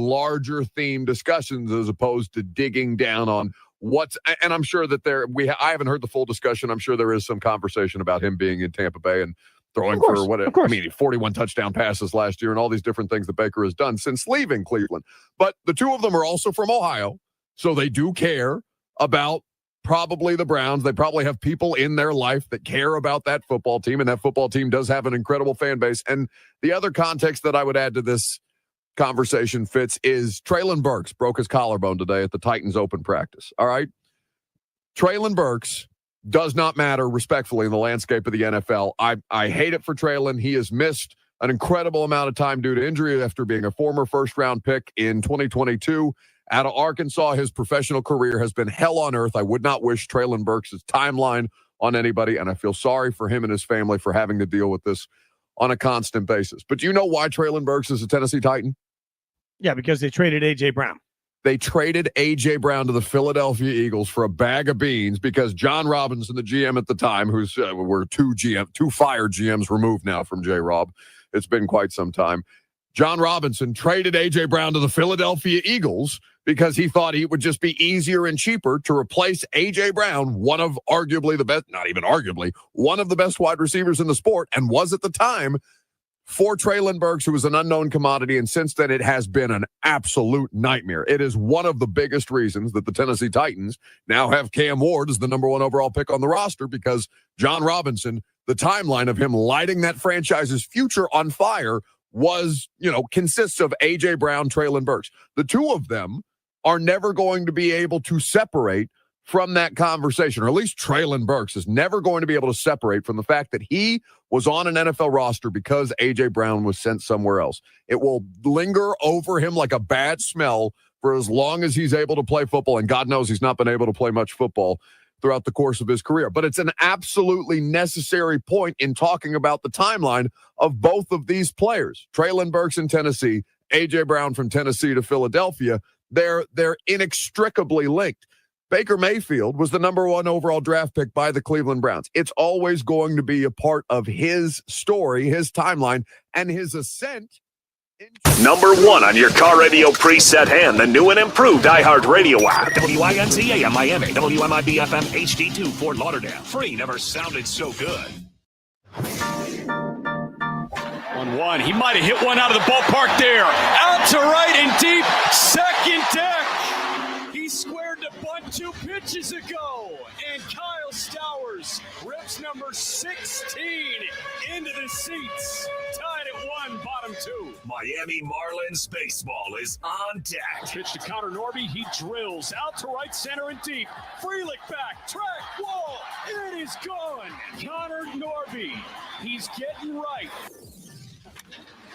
larger theme discussions as opposed to digging down on and I'm sure that I haven't heard the full discussion. I'm sure there is some conversation about him being in Tampa Bay and throwing for 41 touchdown passes last year and all these different things that Baker has done since leaving Cleveland. But the two of them are also from Ohio, so they do care about probably the Browns. They probably have people in their life that care about that football team, and that football team does have an incredible fan base. And the other context that I would add to this conversation, Fitz, is Traylon Burks broke his collarbone today at the Titans open practice. All right? Traylon Burks does not matter, respectfully, in the landscape of the NFL. I hate it for Traylon. He has missed an incredible amount of time due to injury after being a former first-round pick in 2022. Out of Arkansas, his professional career has been hell on earth. I would not wish Traylon Burks' timeline on anybody, and I feel sorry for him and his family for having to deal with this on a constant basis. But do you know why Traylon Burks is a Tennessee Titan? Yeah, because they traded A.J. Brown. They traded A.J. Brown to the Philadelphia Eagles for a bag of beans because John Robinson, the GM at the time, who's we're two fired GMs removed now from J-Rob. It's been quite some time. John Robinson traded A.J. Brown to the Philadelphia Eagles because he thought it would just be easier and cheaper to replace A.J. Brown, one of arguably the best, not even arguably, one of the best wide receivers in the sport, and was at the time, for Traylon Burks, who was an unknown commodity, and since then it has been an absolute nightmare. It is one of the biggest reasons that the Tennessee Titans now have Cam Ward as the number one overall pick on the roster, because John Robinson, the timeline of him lighting that franchise's future on fire consists of A.J. Brown, Traylon Burks. The two of them are never going to be able to separate from that conversation, or at least Traylon Burks is never going to be able to separate from the fact that he was on an NFL roster because A.J. Brown was sent somewhere else. It will linger over him like a bad smell for as long as he's able to play football, and God knows he's not been able to play much football throughout the course of his career. But it's an absolutely necessary point in talking about the timeline of both of these players. Traylon Burks in Tennessee, A.J. Brown from Tennessee to Philadelphia, they're inextricably linked. Baker Mayfield was the number one overall draft pick by the Cleveland Browns. It's always going to be a part of his story, his timeline, and his ascent. Number one on your car radio preset and the new and improved iHeartRadio app. WINZ AM Miami, WMIB FM HD2 Fort Lauderdale. Free never sounded so good. 1-1. He might have hit one out of the ballpark there. Out to right and deep. Second deck. He squared the bunt 2 pitches ago. And Kyle Stowers rips number 16 into the seats. Tied at 1, bottom 2. Miami Marlins baseball is on deck. Pitch to Connor Norby. He drills out to right center and deep. Frelick back. Track wall. It is gone. Connor Norby. He's getting right.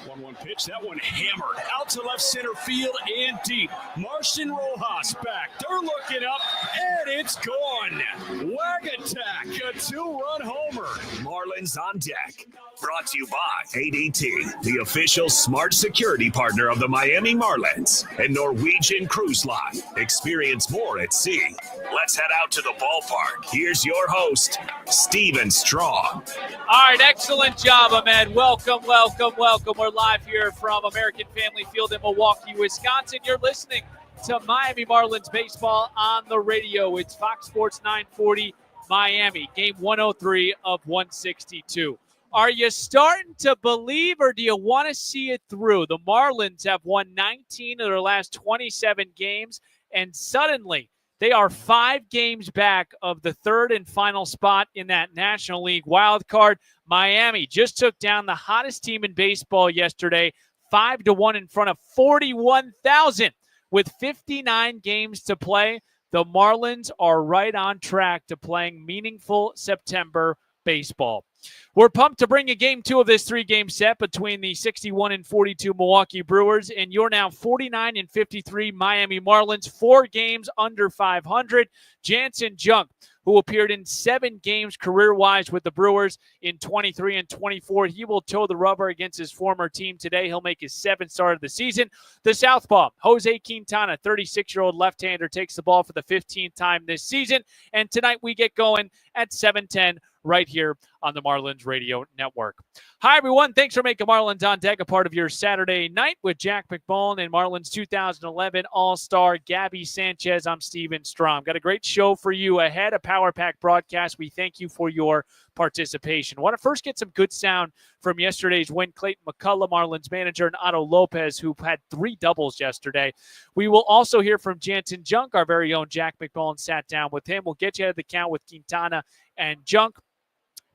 1-1 pitch. That one hammered out to left center field and deep. Martian Rojas back. They're looking up, and it's gone. Wag attack. A 2-run homer. Marlins on deck. Brought to you by ADT, the official smart security partner of the Miami Marlins, and Norwegian Cruise Line. Experience more at sea. Let's head out to the ballpark. Here's your host, Steven Strong. All right, excellent job, Ahmed. Welcome. We're live here from American Family Field in Milwaukee, Wisconsin. You're listening to Miami Marlins baseball on the radio. It's Fox Sports 940 Miami, game 103 of 162. Are you starting to believe, or do you want to see it through? The Marlins have won 19 of their last 27 games, and suddenly they are 5 games back of the third and final spot in that National League wild card. Miami just took down the hottest team in baseball yesterday, 5-1 in front of 41,000. With 59 games to play, the Marlins are right on track to playing meaningful September baseball. We're pumped to bring you game 2 of this 3-game set between the 61-42 Milwaukee Brewers and your now 49-53 Miami Marlins, 4 games under 500. Jansen Junk, who appeared in 7 games career-wise with the Brewers in 23 and 24. He will toe the rubber against his former team today. He'll make his 7th start of the season. The southpaw, Jose Quintana, 36-year-old left-hander, takes the ball for the 15th time this season. And tonight we get going at 7:10 right here on the Marlins Radio Network. Hi, everyone. Thanks for making Marlins on Deck a part of your Saturday night with Jack McMullen and Marlins 2011 All-Star Gabby Sanchez. I'm Steven Strom. Got a great show for you ahead, a Power Pack broadcast. We thank you for your participation. I want to first get some good sound from yesterday's win. Clayton McCullough, Marlins manager, and Otto Lopez, who had 3 doubles yesterday. We will also hear from Jansen Junk. Our very own Jack McMullen sat down with him. We'll get you out of the count with Quintana and Junk.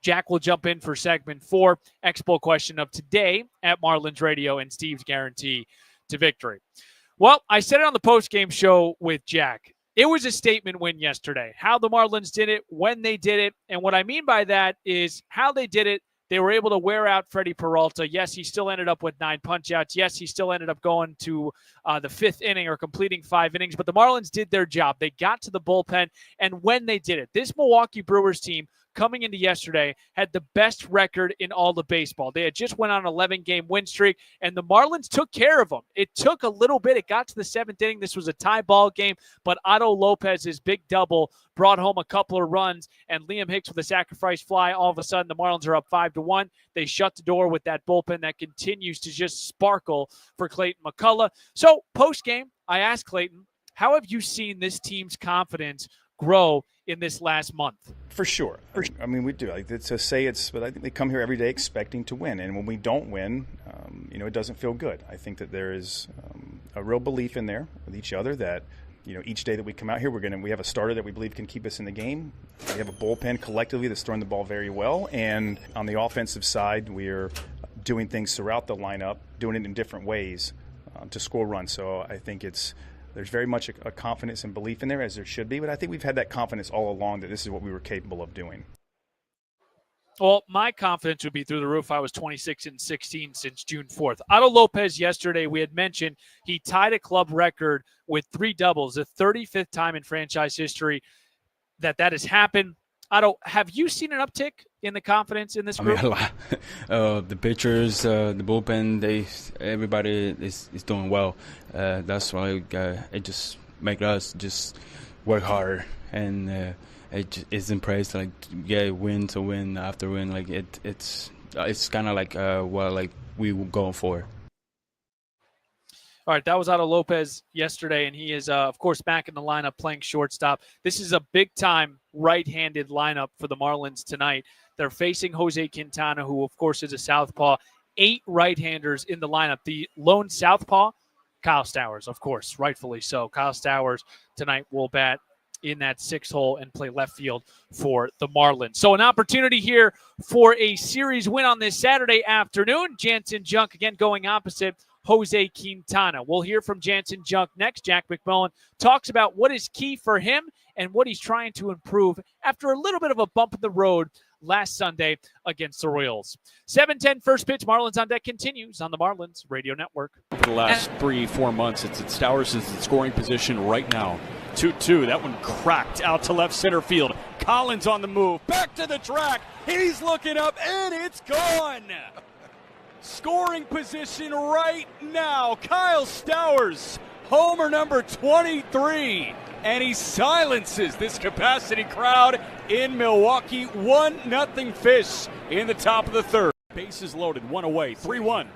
Jack will jump in for segment 4, Expo question of today at Marlins Radio, and Steve's guarantee to victory. Well, I said it on the post-game show with Jack. It was a statement win yesterday. How the Marlins did it, when they did it, and what I mean by that is how they did it. They were able to wear out Freddie Peralta. Yes, he still ended up with 9 punch-outs. Yes, he still ended up going to the 5th inning or completing 5 innings. But the Marlins did their job. They got to the bullpen, and when they did it, this Milwaukee Brewers team coming into yesterday had the best record in all of baseball. They had just went on an 11-game win streak, and the Marlins took care of them. It took a little bit. It got to the 7th inning. This was a tie ball game, but Otto Lopez's big double brought home a couple of runs, and Liam Hicks with a sacrifice fly. All of a sudden, the Marlins are up 5-1. They shut the door with that bullpen that continues to just sparkle for Clayton McCullough. So post-game, I asked Clayton, how have you seen this team's confidence grow in this last month? For sure. I mean, we do. Like to say it's, but I think they come here every day expecting to win, and when we don't win, it doesn't feel good. I think that there is a real belief in there with each other that each day that we come out here, we have a starter that we believe can keep us in the game. We have a bullpen collectively that's throwing the ball very well, and on the offensive side, we're doing things throughout the lineup, doing it in different ways to score runs. So I think there's very much a confidence and belief in there, as there should be, but I think we've had that confidence all along that this is what we were capable of doing. Well, my confidence would be through the roof. I was 26-16 since June 4th. Otto Lopez yesterday, we had mentioned, he tied a club record with 3 doubles, the 35th time in franchise history that has happened. Otto, have you seen an uptick in the confidence in this group? I mean, a lot. The pitchers, the bullpen, everybody is doing well. That's why it just make us just work harder, and it's impressed. Like win to win after win. Like it's kind of like what we were going for. All right, that was Otto Lopez yesterday, and he is, of course, back in the lineup playing shortstop. This is a big-time right-handed lineup for the Marlins tonight. They're facing Jose Quintana, who, of course, is a southpaw. 8 right-handers in the lineup. The lone southpaw, Kyle Stowers, of course, rightfully so. Kyle Stowers tonight will bat in that 6th hole and play left field for the Marlins. So an opportunity here for a series win on this Saturday afternoon. Jansen Junk, again, going opposite Jose Quintana. We'll hear from Jansen Junk next. Jack McMullen talks about what is key for him and what he's trying to improve after a little bit of a bump in the road last Sunday against the Royals. 7:10 first pitch. Marlins on Deck continues on the Marlins Radio Network. For the last 3-4 months, it's Stowers is in scoring position right now. 2-2. That one cracked out to left center field. Collins on the move. Back to the track. He's looking up, and it's gone. Scoring position right now. Kyle Stowers, homer number 23. And he silences this capacity crowd in Milwaukee. 1-0 Fish in the top of the 3rd. Bases loaded, 1 away, 3-1.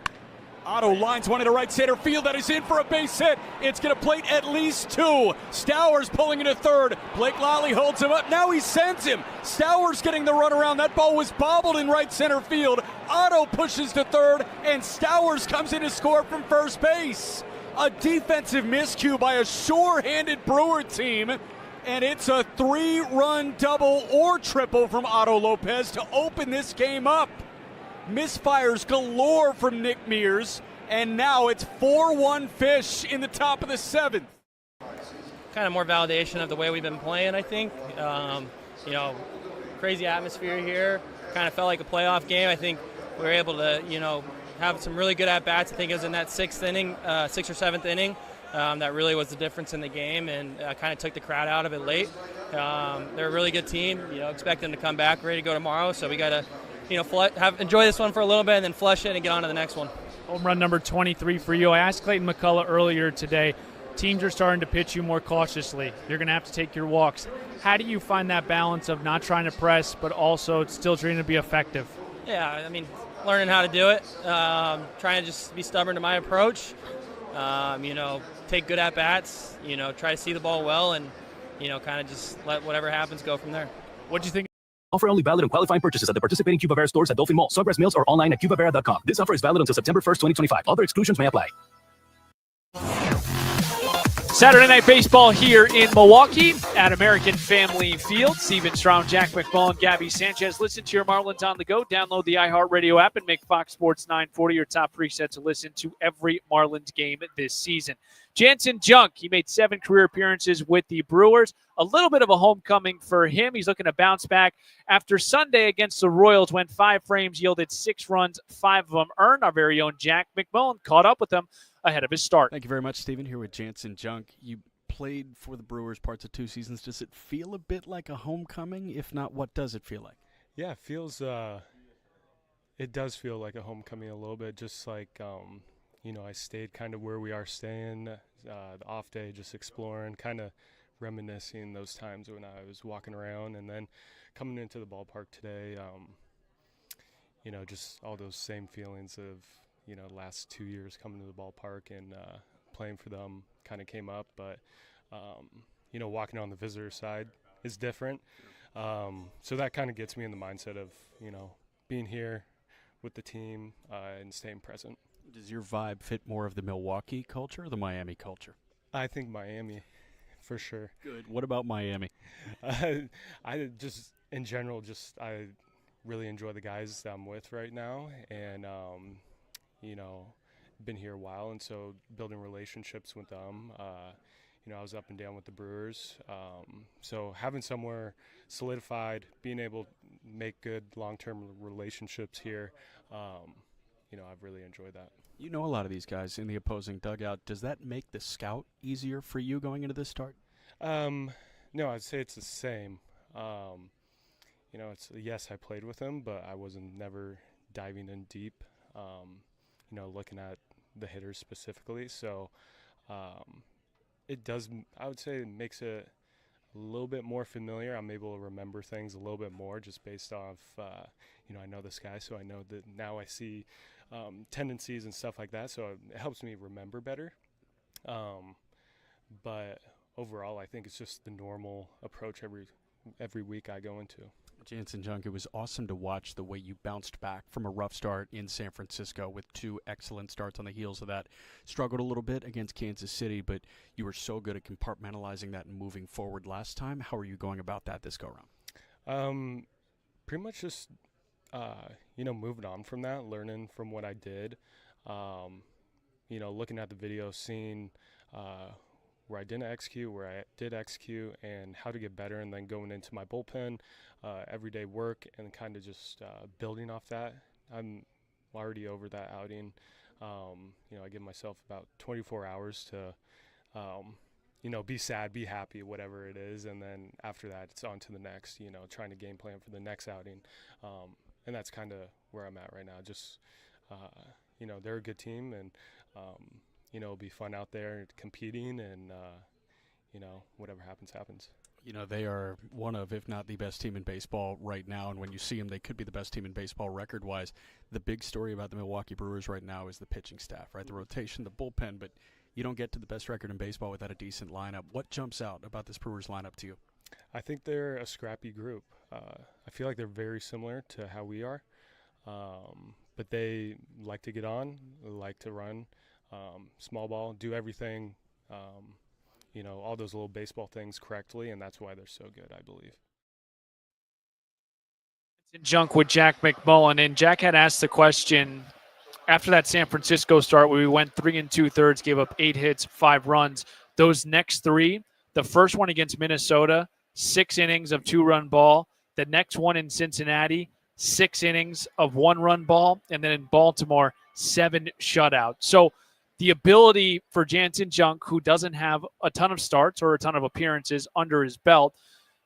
Otto lines one into right center field. That is in for a base hit. It's going to plate at least 2. Stowers pulling into 3rd. Blake Lally holds him up. Now he sends him. Stowers getting the run around. That ball was bobbled in right center field. Otto pushes to 3rd, and Stowers comes in to score from first base. A defensive miscue by a sure-handed Brewer team, and it's a 3-run double or triple from Otto Lopez to open this game up. Misfires galore from Nick Mears, and now it's 4-1 Fish in the top of the 7th. Kind of more validation of the way we've been playing, I think. Crazy atmosphere here. Kind of felt like a playoff game. I think we were able to, have some really good at-bats. I think it was in that 6th inning, 6th or 7th inning. That really was the difference in the game, and kind of took the crowd out of it late. They're a really good team. Expect them to come back, ready to go tomorrow. So we got to, enjoy this one for a little bit and then flush it and get on to the next one. Home run number 23 for you. I asked Clayton McCullough earlier today, teams are starting to pitch you more cautiously. You're going to have to take your walks. How do you find that balance of not trying to press, but also still trying to be effective? Yeah, I mean, learning how to do it, trying to just be stubborn to my approach, take good at-bats, try to see the ball well, and, kind of just let whatever happens go from there. What do you think? Offer only valid on qualifying purchases at the participating Cuba Vera stores at Dolphin Mall, Sawgrass Mills, or online at cubavera.com. This offer is valid until September 1st, 2025. Other exclusions may apply. Saturday Night Baseball here in Milwaukee at American Family Field. Steven Stroud, Jack McMullen, Gabby Sanchez. Listen to your Marlins on the go. Download the iHeartRadio app and make Fox Sports 940 your top preset to listen to every Marlins game this season. Jansen Junk, he made 7 career appearances with the Brewers. A little bit of a homecoming for him. He's looking to bounce back after Sunday against the Royals, went 5 frames, yielded 6 runs, 5 of them earned. Our very own Jack McMullen caught up with him ahead of his start. Thank you very much, Stephen. Here with Jansen Junk. You played for the Brewers parts of 2 seasons. Does it feel a bit like a homecoming? If not, what does it feel like? Yeah, it does feel like a homecoming a little bit, just like, I stayed kind of where we are staying, the off day, just exploring, kind of reminiscing those times when I was walking around, and then coming into the ballpark today, just all those same feelings of, last 2 years coming to the ballpark and playing for them kind of came up, but, walking on the visitor side is different. So that kind of gets me in the mindset of, being here with the team and staying present. Does your vibe fit more of the Milwaukee culture or the Miami culture? I think Miami, for sure. Good. What about Miami? I just, in general, I really enjoy the guys that I'm with right now, and, been here a while, and so building relationships with them. I was up and down with the Brewers, so having somewhere solidified, being able to make good long-term relationships here, I've really enjoyed that. You know a lot of these guys in the opposing dugout. Does that make the scout easier for you going into this start? No, I'd say it's the same. Yes, I played with him, but I wasn't never diving in deep, looking at the hitters specifically. So it does, I would say it makes it a little bit more familiar. I'm able to remember things a little bit more just based off, I know this guy, so I know that now I see tendencies and stuff like that. So it helps me remember better. But overall, I think it's just the normal approach every week I go into. Jansen Junk, it was awesome to watch the way you bounced back from a rough start in San Francisco with 2 excellent starts on the heels of that. Struggled a little bit against Kansas City, but you were so good at compartmentalizing that and moving forward last time. How are you going about that this go-around? Pretty much just, moving on from that, learning from what I did, looking at the video, seeing where I didn't execute, where I did execute, and how to get better, and then going into my bullpen, everyday work, and kind of just building off that. I'm already over that outing. I give myself about 24 hours to, be sad, be happy, whatever it is, and then after that, it's on to the next, trying to game plan for the next outing. And that's kind of where I'm at right now. Just, they're a good team, and, it'll be fun out there competing, and, whatever happens, happens. They are one of, if not the best team in baseball right now, and when you see them, they could be the best team in baseball record-wise. The big story about the Milwaukee Brewers right now is the pitching staff, right? The rotation, the bullpen, but you don't get to the best record in baseball without a decent lineup. What jumps out about this Brewers lineup to you? I think they're a scrappy group. I feel like they're very similar to how we are, but they like to get on, like to run, small ball, do everything, all those little baseball things correctly, and that's why they're so good, I believe. Junk with Jack McMullen, and Jack had asked the question after that San Francisco start where we went 3 2/3, gave up 8 hits, 5 runs. Those next 3, the first one against Minnesota, 6 innings of 2-run ball. The next one in Cincinnati, 6 innings of 1-run ball. And then in Baltimore, 7 shutouts. So the ability for Jansen Junk, who doesn't have a ton of starts or a ton of appearances under his belt,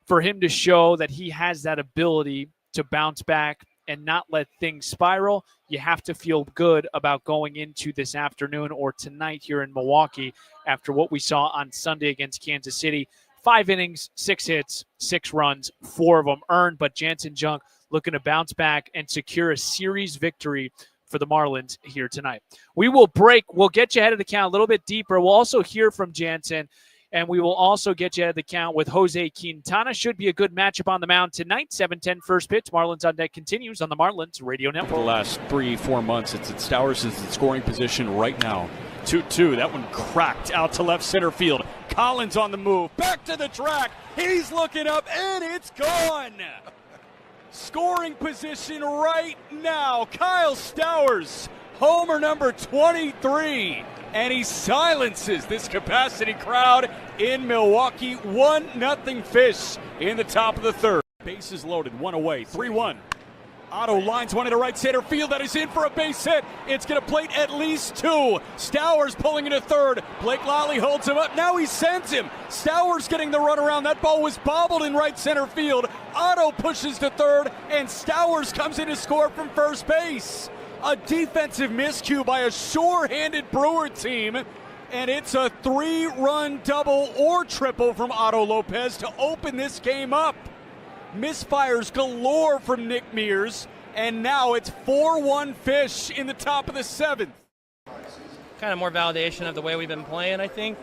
for him to show that he has that ability to bounce back and not let things spiral, you have to feel good about going into this afternoon or tonight here in Milwaukee after what we saw on Sunday against Kansas City. 5 innings, 6 hits, 6 runs, 4 of them earned, but Jansen Junk looking to bounce back and secure a series victory for the Marlins here tonight. We will break. We'll get you ahead of the count a little bit deeper. We'll also hear from Jansen, and we will also get you ahead of the count with Jose Quintana. Should be a good matchup on the mound tonight. 7:10 first pitch. Marlins on deck continues on the Marlins Radio Network. For the last 3-4 months, it's Stowers is in scoring position right now. 2-2. That one cracked out to left center field. Collins on the move. Back to the track. He's looking up, and it's gone. Scoring position right now. Kyle Stowers, homer number 23. And he silences this capacity crowd in Milwaukee. 1-0 Fish in the top of the third. Bases loaded, 1 away, 3-1. Otto lines one into right center field. That is in for a base hit. It's going to plate at least 2. Stowers pulling into third. Blake Lally holds him up. Now he sends him. Stowers getting the run around. That ball was bobbled in right center field. Otto pushes to third, and Stowers comes in to score from first base. A defensive miscue by a sure-handed Brewer team, and it's a 3-run double or triple from Otto Lopez to open this game up. Misfires galore from Nick Mears, and now it's 4-1 Fish in the top of the 7th. Kind of more validation of the way we've been playing, I think.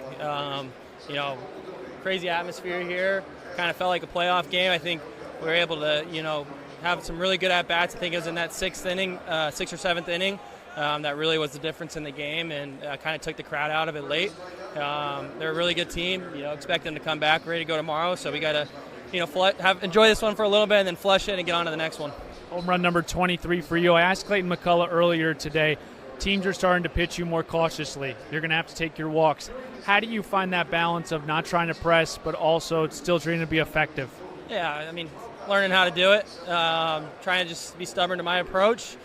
Crazy atmosphere here. Kind of felt like a playoff game. I think we were able to, have some really good at-bats. I think it was in that 6th inning, 6th or 7th inning. That really was the difference in the game, and kind of took the crowd out of it late. They're a really good team. Expect them to come back, ready to go tomorrow. So we got to enjoy this one for a little bit and then flush it and get on to the next one. Home run number 23 for you. I asked Clayton McCullough earlier today, teams are starting to pitch you more cautiously. You're going to have to take your walks. How do you find that balance of not trying to press but also still trying to be effective? Yeah, learning how to do it, trying to just be stubborn to my approach,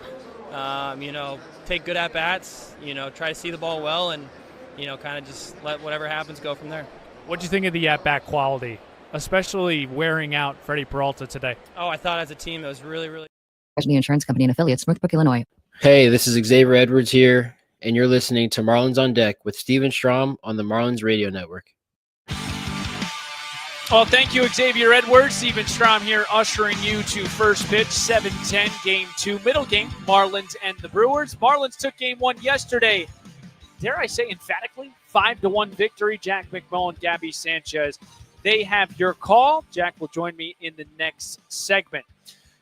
take good at-bats, try to see the ball well, and, kind of just let whatever happens go from there. What do you think of the at-bat quality, especially wearing out Freddie Peralta today? Oh, I thought as a team it was really, really. The insurance company and affiliates, Northbrook, Illinois. Hey, this is Xavier Edwards here, and you're listening to Marlins on Deck with Steven Strom on the Marlins Radio Network. Well, thank you, Xavier Edwards. Steven Strom here ushering you to first pitch, 7:10, Game 2, middle game, Marlins and the Brewers. Marlins took Game 1 yesterday. Dare I say emphatically, 5-1 victory. Jack McMullen, Gabby Sanchez. They have your call. Jack will join me in the next segment.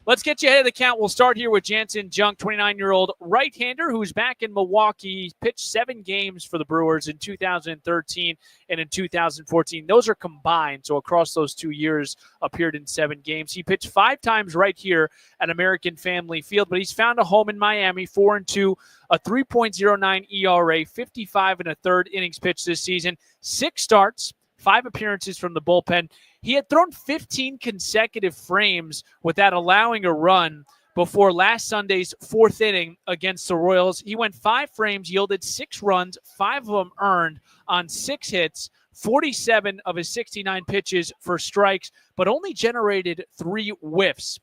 Let's get you ahead of the count. We'll start here with Jansen Junk, 29-year-old right-hander who's back in Milwaukee. He pitched 7 games for the Brewers in 2013 and in 2014. Those are combined, so across those 2 years, appeared in 7 games. He pitched 5 times right here at American Family Field, but he's found a home in Miami, 4-2, a 3.09 ERA, 55 1/3 innings pitched this season, 6 starts, 5 appearances from the bullpen. He had thrown 15 consecutive frames without allowing a run before last Sunday's 4th inning against the Royals. He went 5 frames, yielded 6 runs, 5 of them earned on 6 hits, 47 of his 69 pitches for strikes, but only generated 3 whiffs.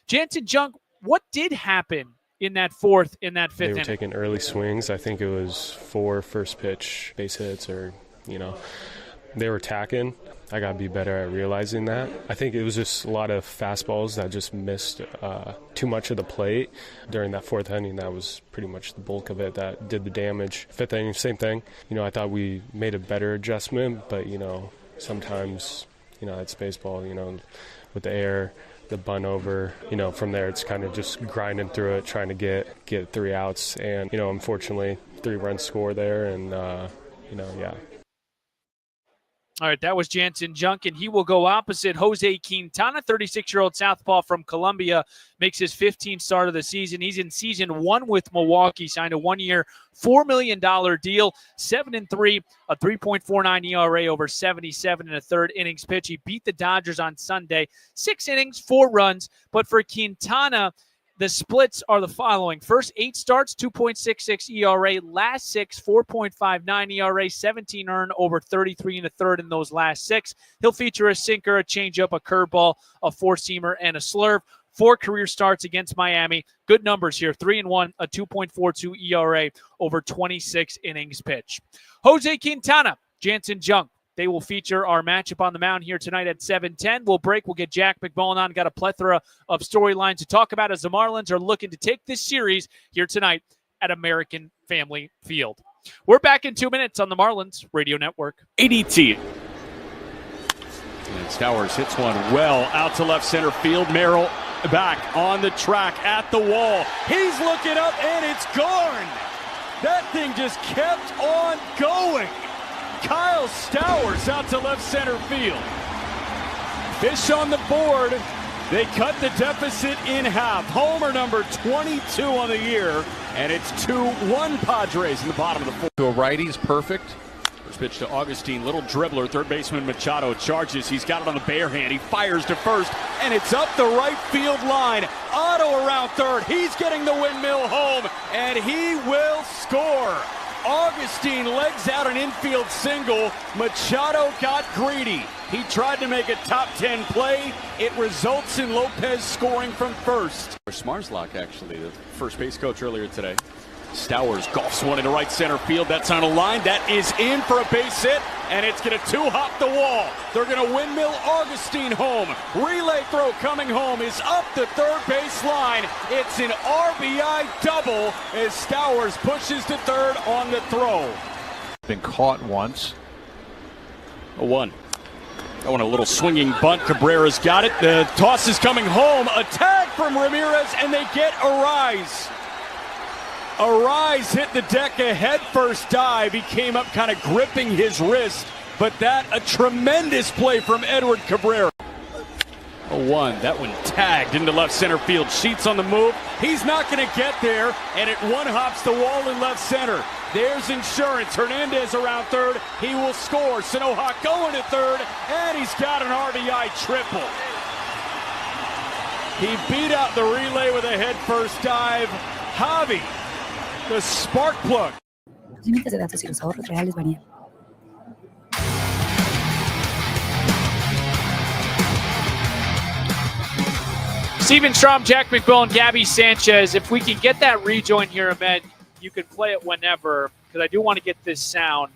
Jansen Junk, what did happen in that 4th, in that 5th inning? They were taking early swings. I think it was 4 first pitch base hits or, they were attacking. I got to be better at realizing that. I think it was just a lot of fastballs that just missed too much of the plate during that 4th inning. That was pretty much the bulk of it that did the damage. 5th inning, same thing. I thought we made a better adjustment, but, sometimes, it's baseball, with the air, the bunt over, from there it's kind of just grinding through it, trying to get 3 outs. And, unfortunately, 3-run score there and, yeah. All right, that was Jansen Junk, and he will go opposite Jose Quintana, 36-year-old southpaw from Colombia, makes his 15th start of the season. He's in season 1 with Milwaukee, signed a 1-year, $4 million deal, 7-3, a 3.49 ERA over 77 1/3 innings pitch. He beat the Dodgers on Sunday, 6 innings, 4 runs, but for Quintana, the splits are the following. First 8 starts, 2.66 ERA. Last 6, 4.59 ERA, 17 earned over 33 1/3 in those last 6. He'll feature a sinker, a changeup, a curveball, a 4-seamer, and a slurve. 4 career starts against Miami. Good numbers here. 3-1, a 2.42 ERA over 26 innings pitched. Jose Quintana, Jansen Junk. They will feature our matchup on the mound here tonight at 7:10. We'll break. We'll get Jack McMullen on. Got a plethora of storylines to talk about as the Marlins are looking to take this series here tonight at American Family Field. We're back in 2 minutes on the Marlins Radio Network. ADT. And Stowers hits one well out to left center field. Merrill back on the track at the wall. He's looking up, and it's gone. That thing just kept on going. Kyle Stowers out to left center field. Fish on the board. They cut the deficit in half. Homer number 22 on the year, and it's 2-1 Padres in the bottom of the fourth. To a righty is perfect. First pitch to Augustine, little dribbler, third baseman Machado charges. He's got it on the bare hand. He fires to first, and it's up the right field line. Otto around third. He's getting the windmill home, and he will score. Augustine legs out an infield single. Machado got greedy. He tried to make a top 10 play. It results in Lopez scoring from first. Smarslock, actually, the first base coach earlier today. Stowers golfs one into right center field. That's on a line. That is in for a base hit, and it's going to two-hop the wall. They're going to windmill Augustine home. Relay throw coming home is up the third base line. It's an RBI double as Stowers pushes to third on the throw. Been caught once. A one. Oh, and a little swinging bunt. Cabrera's got it. The toss is coming home. A tag from Ramirez, and they get Arise. Arise hit the deck, a head-first dive. He came up kind of gripping his wrist, but that a tremendous play from Edward Cabrera. A one. That one tagged into left center field. Sheets on the move. He's not going to get there, and it one-hops the wall in left center. There's insurance. Hernandez around third. He will score. Sanohawk going to third, and he's got an RBI triple. He beat out the relay with a head-first dive. Javi, the spark plug. Límites de datos y los ahorros reales varían. Steven Strom, Jack McMullen, Gabby Sanchez. If we can get that rejoin here, Ahmed, you can play it whenever, because I do want to get this sound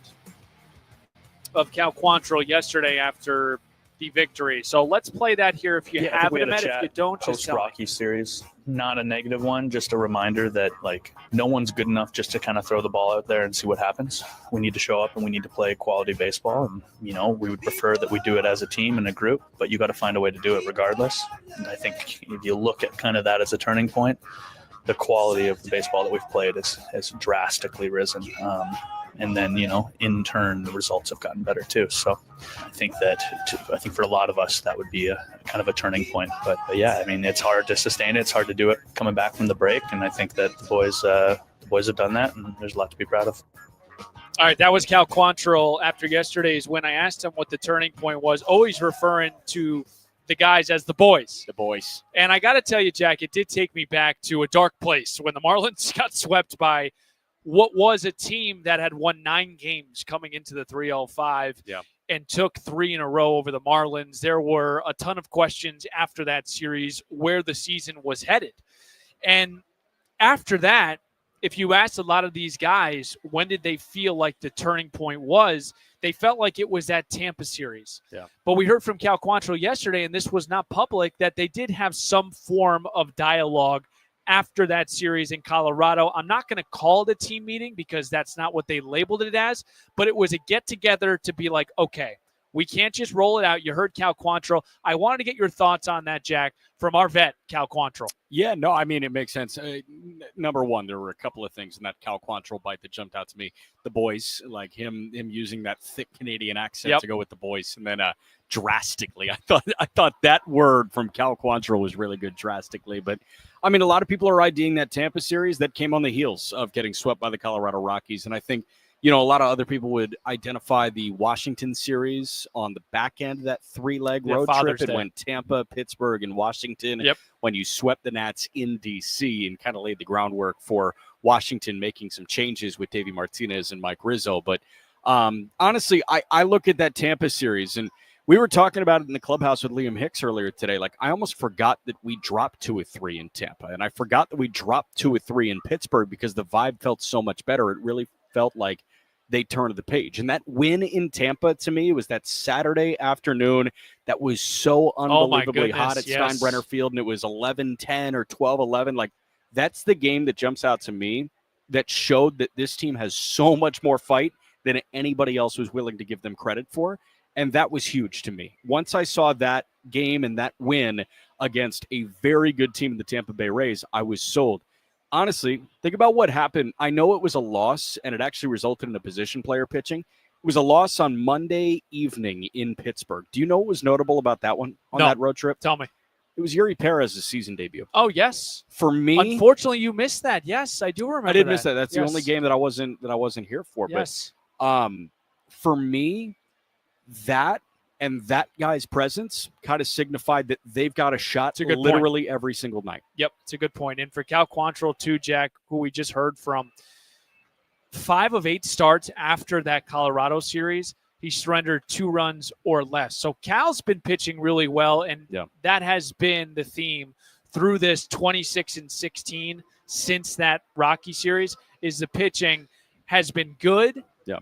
of Cal Quantrill yesterday after the victory. So let's play that here if you have it, Ahmed. If you don't, just tell me. Post-Rocky series, not a negative one, just a reminder that, no one's good enough just to kind of throw the ball out there and see what happens. We need to show up and we need to play quality baseball. And, we would prefer that we do it as a team and a group, but you got to find a way to do it regardless. And I think if you look at kind of that as a turning point, the quality of the baseball that we've played has drastically risen. And then, in turn, the results have gotten better too. So I think for a lot of us, that would be a kind of a turning point. But yeah, it's hard to sustain it. It's hard to do it coming back from the break. And I think that the boys have done that, and there's a lot to be proud of. All right, that was Cal Quantrill after yesterday's when I asked him what the turning point was, always referring to the guys as the boys. The boys. And I got to tell you, Jack, it did take me back to a dark place when the Marlins got swept by what was a team that had won 9 games coming into the 305 and took 3 in a row over the Marlins. There were a ton of questions after that series where the season was headed. And after that, if you asked a lot of these guys, when did they feel like the turning point was, they felt like it was that Tampa series. Yeah. But we heard from Cal Quantrill yesterday, and this was not public, that they did have some form of dialogue after that series in Colorado. I'm not going to call it a team meeting because that's not what they labeled it as, but it was a get-together to be like, okay, we can't just roll it out. You heard Cal Quantrill. I wanted to get your thoughts on that, Jack, from our vet, Cal Quantrill. Yeah, no, it makes sense. Number one, there were a couple of things in that Cal Quantrill bite that jumped out to me. The boys, like him using that thick Canadian accent to go with the boys, and then drastically. I thought that word from Cal Quantrill was really good, drastically. But a lot of people are IDing that Tampa series that came on the heels of getting swept by the Colorado Rockies, and I think a lot of other people would identify the Washington series on the back end of that 3-leg road trip. It went Tampa, Pittsburgh, and Washington. Yep. When you swept the Nats in D.C. and kind of laid the groundwork for Washington making some changes with Davey Martinez and Mike Rizzo. But honestly, I look at that Tampa series, and we were talking about it in the clubhouse with Liam Hicks earlier today. I almost forgot that we dropped 2-3 in Tampa, and I forgot that we dropped 2-3 in Pittsburgh because the vibe felt so much better. It really felt like they turned the page. And that win in Tampa, to me, was that Saturday afternoon that was so unbelievably hot at Steinbrenner Field, and it was 11-10 or 12-11. Like, that's the game that jumps out to me that showed that this team has so much more fight than anybody else was willing to give them credit for. And that was huge to me. Once I saw that game and that win against a very good team in the Tampa Bay Rays, I was sold. Honestly, think about what happened. I know it was a loss, and it actually resulted in a position player pitching. It was a loss on Monday evening in Pittsburgh. Do you know what was notable about that one on that road trip? Tell me. It was Yuri Perez's season debut. Oh, yes. For me, unfortunately, you missed that. Yes, I do remember. I did miss that. That's the only game that I wasn't here for. Yes. But for me, that and that guy's presence kind of signified that they've got a shot literally every single night. Yep, it's a good point. And for Cal Quantrill, too, Jack, who we just heard from, 5 of 8 starts after that Colorado series, he surrendered 2 runs or less. So Cal's been pitching really well, and that has been the theme through this 26-16 since that Rocky series, is the pitching has been good. Yeah.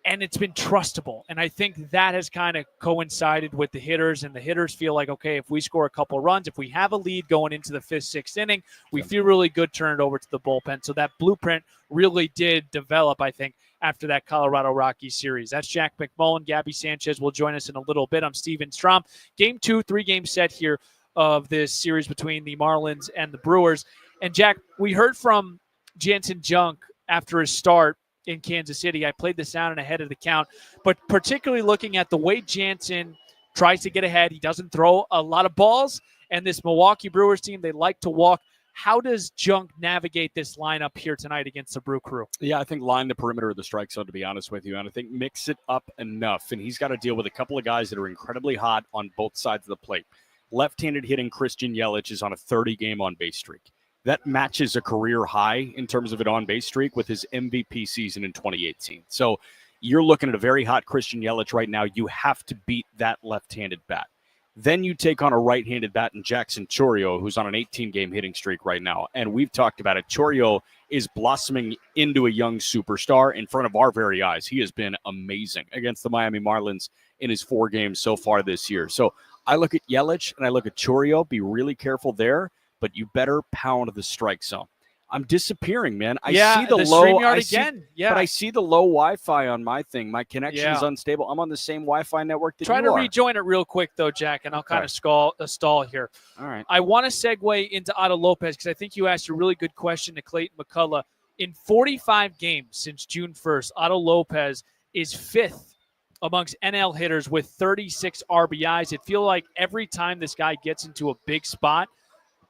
And it's been trustable. And I think that has kind of coincided with the hitters. And the hitters feel like, okay, if we score a couple runs, if we have a lead going into the 5th, 6th inning, we feel really good turning it over to the bullpen. So that blueprint really did develop, I think, after that Colorado Rockies series. That's Jack McMullen. Gabby Sanchez will join us in a little bit. I'm Steven Strom. Game 2, 3-game set here of this series between the Marlins and the Brewers. And, Jack, we heard from Jansen Junk after his start in Kansas City. I played the sound and ahead of the count, but particularly looking at the way Jansen tries to get ahead. He doesn't throw a lot of balls, and this Milwaukee Brewers team, they like to walk. How does Junk navigate this lineup here tonight against the Brew Crew? Yeah, I think line the perimeter of the strike zone, to be honest with you, and I think mix it up enough. And he's got to deal with a couple of guys that are incredibly hot on both sides of the plate. Left-handed hitting Christian Yelich is on a 30-game on-base streak. That matches a career high in terms of an on-base streak with his MVP season in 2018. So you're looking at a very hot Christian Yelich right now. You have to beat that left-handed bat. Then you take on a right-handed bat in Jackson Chourio, who's on an 18-game hitting streak right now. And we've talked about it. Chourio is blossoming into a young superstar in front of our very eyes. He has been amazing against the Miami Marlins in his 4 games so far this year. So I look at Yelich and I look at Chourio. Be really careful there, but you better pound the strike zone. I'm disappearing, man. I see the low again. But I see the low Wi-Fi on my thing. My connection is unstable. I'm on the same Wi-Fi network that Try you to are. rejoin it real quick, though, Jack, and I'll kind of stall here. All right. I want to segue into Otto Lopez because I think you asked a really good question to Clayton McCullough. In 45 games since June 1st, Otto Lopez is 5th amongst NL hitters with 36 RBIs. It feels like every time this guy gets into a big spot,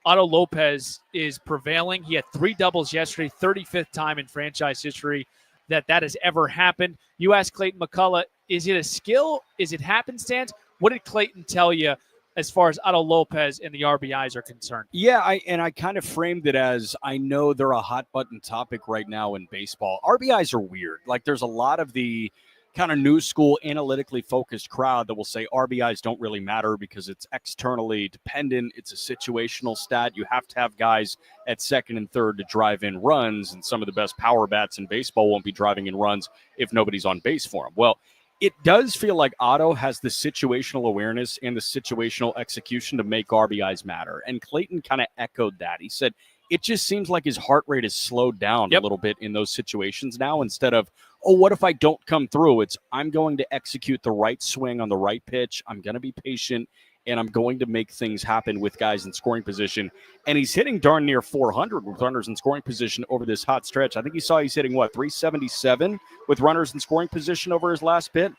Otto Lopez is prevailing. He had 3 doubles yesterday, 35th time in franchise history that has ever happened. You asked Clayton McCullough, is it a skill? Is it happenstance? What did Clayton tell you as far as Otto Lopez and the RBIs are concerned? Yeah, I kind of framed it as, I know they're a hot button topic right now in baseball. RBIs are weird. Like, there's a lot of the kind of new school analytically focused crowd that will say RBIs don't really matter because it's externally dependent. It's a situational stat. You have to have guys at second and third to drive in runs, and some of the best power bats in baseball won't be driving in runs if nobody's on base for them. Well, it does feel like Otto has the situational awareness and the situational execution to make RBIs matter. And Clayton kind of echoed that. He said, it just seems like his heart rate is slowed down a little bit in those situations now. Instead of, oh, what if I don't come through? It's, I'm going to execute the right swing on the right pitch. I'm going to be patient, and I'm going to make things happen with guys in scoring position. And he's hitting darn near 400 with runners in scoring position over this hot stretch. I think he's hitting, 377 with runners in scoring position over his last bit?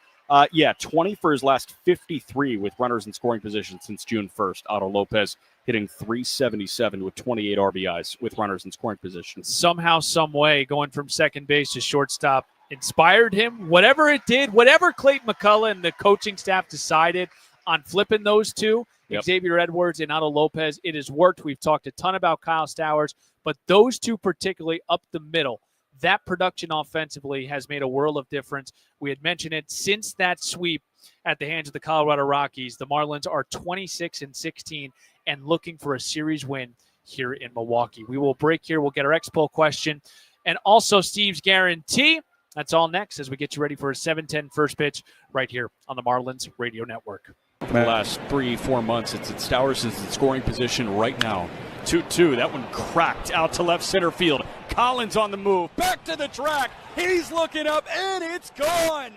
20 for his last 53 with runners in scoring position since June 1st. Otto Lopez hitting 377 with 28 RBIs with runners in scoring position. Somehow, some way, going from second base to shortstop inspired him. Whatever it did, whatever Clayton McCullough and the coaching staff decided on flipping those two, Xavier Edwards and Otto Lopez, it has worked. We've talked a ton about Kyle Stowers, but those two particularly up the middle, that production offensively has made a world of difference. We had mentioned it since that sweep at the hands of the Colorado Rockies. The Marlins are 26-16 and looking for a series win here in Milwaukee. We will break here. We'll get our X-Poll question and also Steve's guarantee. That's all next as we get you ready for a 7:10 first pitch right here on the Marlins Radio Network. For the last 3-4 months, it's Stowers is in scoring position right now. 2-2. That one cracked out to left center field. Collins on the move. Back to the track. He's looking up, and it's gone.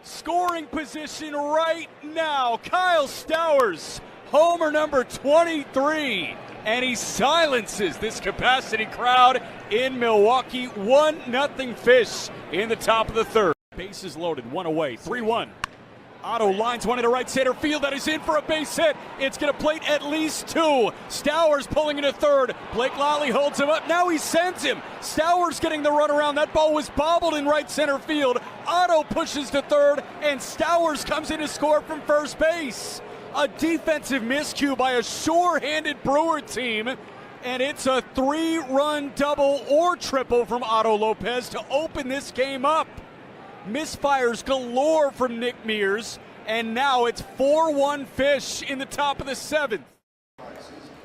Scoring position right now. Kyle Stowers, homer number 23. And he silences this capacity crowd in Milwaukee. 1-0 Fish in the top of the third. Bases loaded, one away, 3-1. Otto lines one into right center field. That is in for a base hit. It's going to plate at least 2. Stowers pulling into third. Blake Lally holds him up. Now he sends him. Stowers getting the run around. That ball was bobbled in right center field. Otto pushes to third, and Stowers comes in to score from first base. A defensive miscue by a sure-handed Brewer team, and it's a 3-run double or triple from Otto Lopez to open this game up. Misfires galore from Nick Mears, and now it's 4-1 Fish in the top of the 7th.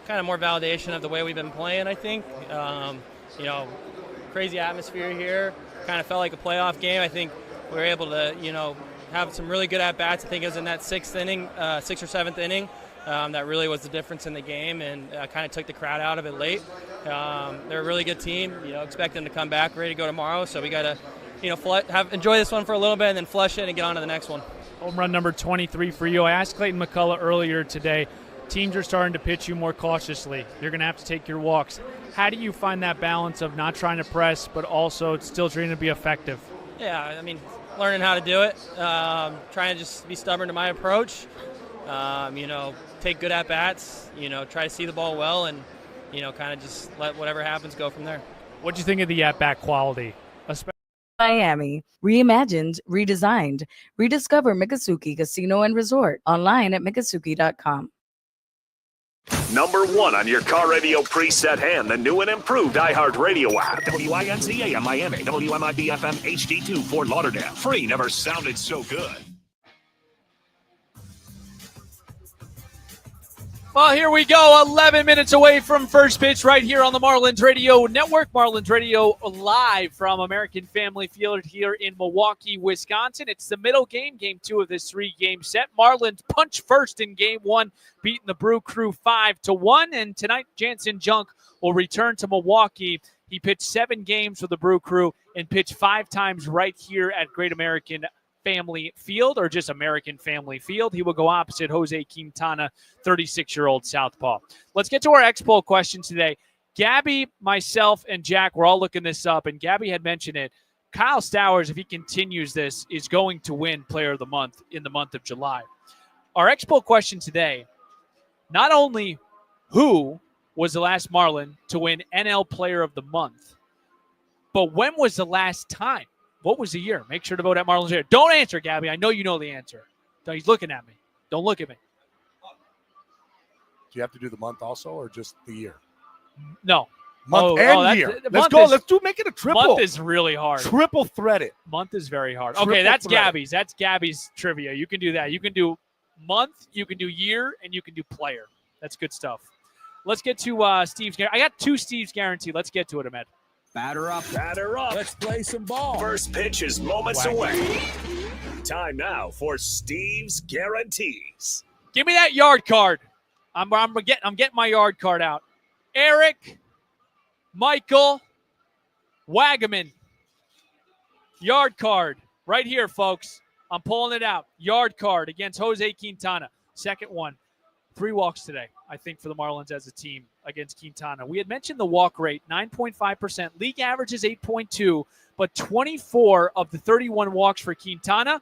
Kind of more validation of the way we've been playing, I think. Crazy atmosphere here. Kind of felt like a playoff game. I think we were able to, have some really good at-bats. I think it was in that 6th inning, 6th or 7th inning. That really was the difference in the game, and kind of took the crowd out of it late. They're a really good team. Expect them to come back, ready to go tomorrow. So we got to, enjoy this one for a little bit and then flush it and get on to the next one. Home run number 23 for you. I asked Clayton McCullough earlier today, teams are starting to pitch you more cautiously. You're going to have to take your walks. How do you find that balance of not trying to press but also still trying to be effective? Yeah, learning how to do it, trying to just be stubborn to my approach, take good at-bats, try to see the ball well, and, kind of just let whatever happens go from there. What do you think of the at-bat quality? Miami, reimagined, redesigned. Rediscover Miccosukee Casino and Resort online at miccosukee.com. Number 1 on your car radio preset and the new and improved iHeartRadio app. WINCA in Miami, WMIB FM HD2 Fort Lauderdale. Free never sounded so good. Well, here we go. 11 minutes away from first pitch right here on the Marlins Radio Network. Marlins Radio live from American Family Field here in Milwaukee, Wisconsin. It's the middle game, game 2 of this 3-game set. Marlins punch first in game 1, beating the Brew Crew 5-1. And tonight, Jansen Junk will return to Milwaukee. He pitched 7 games for the Brew Crew and pitched 5 times right here at Great American Family Field, or just American Family Field. He will go opposite Jose Quintana, 36-year-old southpaw. Let's get to our X-Poll questions today. Gabby, myself, and Jack were all looking this up, and Gabby had mentioned it. Kyle Stowers, if he continues this, is going to win Player of the Month in the month of July. Our X-Poll question today, not only who was the last Marlin to win NL Player of the Month, but when was the last time? What was the year? Make sure to vote at Marlins Radio. Don't answer, Gabby. I know you know the answer. He's looking at me. Don't look at me. Do you have to do the month also, or just the year? No. Month and year. Let's go. Let's make it a triple. Month is really hard. Triple thread it. Month is very hard. Triple okay, that's thread. Gabby's. That's Gabby's trivia. You can do that. You can do month, you can do year, and you can do player. That's good stuff. Let's get to Steve's guarantee. I got 2 Steve's guarantee. Let's get to it, Ahmed. Batter up. Batter up. Let's play some ball. First pitch is moments away. Time now for Steve's Guarantees. Give me that yard card. I'm getting my yard card out. Eric, Michael, Wagaman. Yard card. Right here, folks. I'm pulling it out. Yard card against Jose Quintana. Second one. 3 walks today, I think, for the Marlins as a team against Quintana. We had mentioned the walk rate, 9.5%. League average is 8.2, but 24 of the 31 walks for Quintana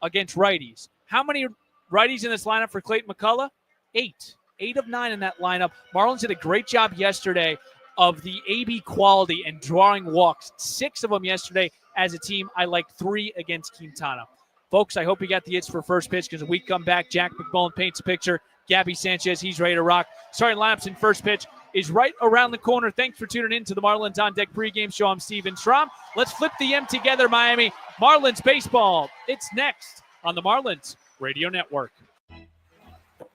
against righties. How many righties in this lineup for Clayton McCullough? 8. 8 of 9 in that lineup. Marlins did a great job yesterday of the AB quality and drawing walks. 6 of them yesterday as a team. I like 3 against Quintana. Folks, I hope you got the hits for first pitch, because when we come back, Jack McMullen paints a picture. Gabby Sanchez, he's ready to rock. Starting lineups in first pitch is right around the corner. Thanks for tuning in to the Marlins On Deck pregame show. I'm Steven Strom. Let's flip the M together, Miami. Marlins baseball. It's next on the Marlins Radio Network.